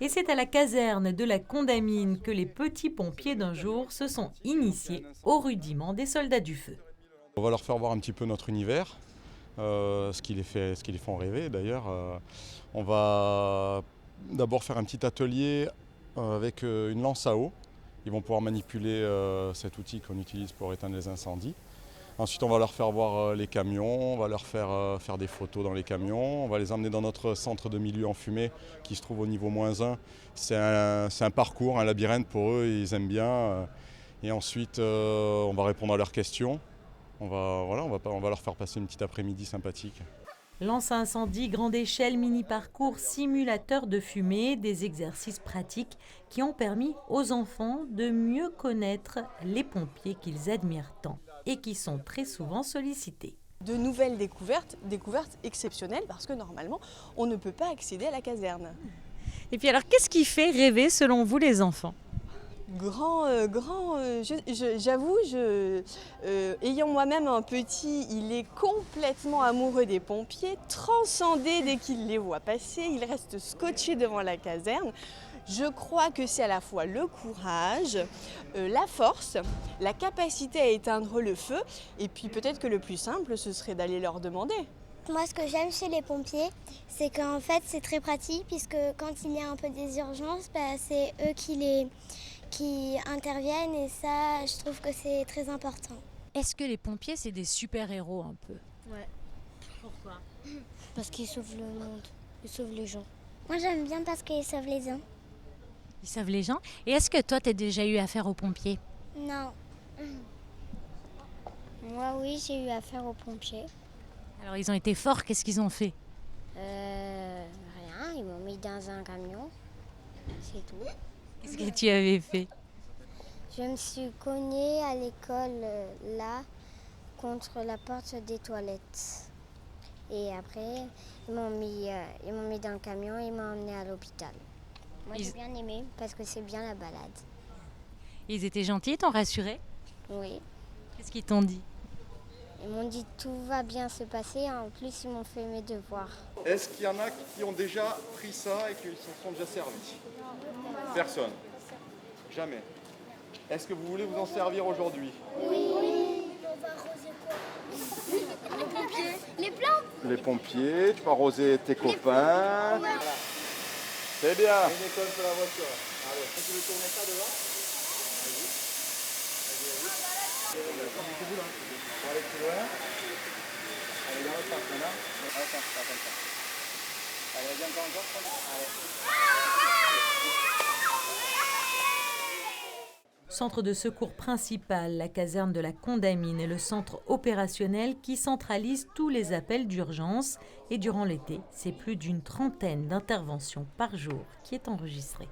Et c'est à la caserne de la Condamine que les petits pompiers d'un jour se sont initiés aux rudiments des soldats du feu. On va leur faire voir un petit peu notre univers, ce qui les fait en rêver d'ailleurs. On va d'abord faire un petit atelier avec une lance à eau. Ils vont pouvoir manipuler cet outil qu'on utilise pour éteindre les incendies. Ensuite, on va leur faire voir les camions, on va leur faire des photos dans les camions, on va les emmener dans notre centre de milieu en fumée qui se trouve au niveau -1. C'est un parcours, un labyrinthe pour eux, ils aiment bien. Et ensuite, on va répondre à leurs questions. On va leur faire passer une petite après-midi sympathique. Lance à incendie, grande échelle, mini-parcours, simulateur de fumée, des exercices pratiques qui ont permis aux enfants de mieux connaître les pompiers qu'ils admirent tant et qui sont très souvent sollicités. De nouvelles découvertes exceptionnelles parce que normalement on ne peut pas accéder à la caserne. Et puis alors, qu'est-ce qui fait rêver selon vous les enfants ? J'avoue, ayant moi-même un petit, il est complètement amoureux des pompiers, transcendé dès qu'il les voit passer, il reste scotché devant la caserne. Je crois que c'est à la fois le courage, la force, la capacité à éteindre le feu, et puis peut-être que le plus simple, ce serait d'aller leur demander. Moi, ce que j'aime chez les pompiers, c'est qu'en fait, c'est très pratique, puisque quand il y a un peu des urgences, c'est eux qui interviennent, et ça, je trouve que c'est très important. Est-ce que les pompiers, c'est des super-héros un peu ? Ouais. Pourquoi ? Parce qu'ils sauvent le monde, ils sauvent les gens. Moi, j'aime bien parce qu'ils sauvent les gens. Ils sauvent les gens. Et est-ce que toi, tu as déjà eu affaire aux pompiers ? Non. Moi, oui, j'ai eu affaire aux pompiers. Alors, ils ont été forts, qu'est-ce qu'ils ont fait ? Rien, ils m'ont mis dans un camion, c'est tout. Qu'est-ce que tu avais fait ? Je me suis cognée à l'école, là, contre la porte des toilettes. Et après, ils m'ont mis dans le camion et ils m'ont emmenée à l'hôpital. Moi, j'ai bien aimé parce que c'est bien la balade. Ils étaient gentils, t'ont rassuré ? Oui. Qu'est-ce qu'ils t'ont dit ? Ils m'ont dit tout va bien se passer. En plus, ils m'ont fait mes devoirs. Est-ce qu'il y en a qui ont déjà pris ça et qui s'en sont déjà servis ? Personne. Jamais. Est-ce que vous voulez vous en servir aujourd'hui ? Oui. On va arroser quoi ? Les pompiers. Les plantes. Les pompiers, tu peux arroser tes copains. Voilà. C'est bien. Une école pour la voiture. Allez, tu veux tourner ça devant ? Vas-y. On va aller plus loin. Allez, dans le sens maintenant. Attends, pas comme ça. Allez, vas-y encore. Centre de secours principal, la caserne de la Condamine est le centre opérationnel qui centralise tous les appels d'urgence. Et durant l'été, c'est plus d'une trentaine d'interventions par jour qui est enregistrée.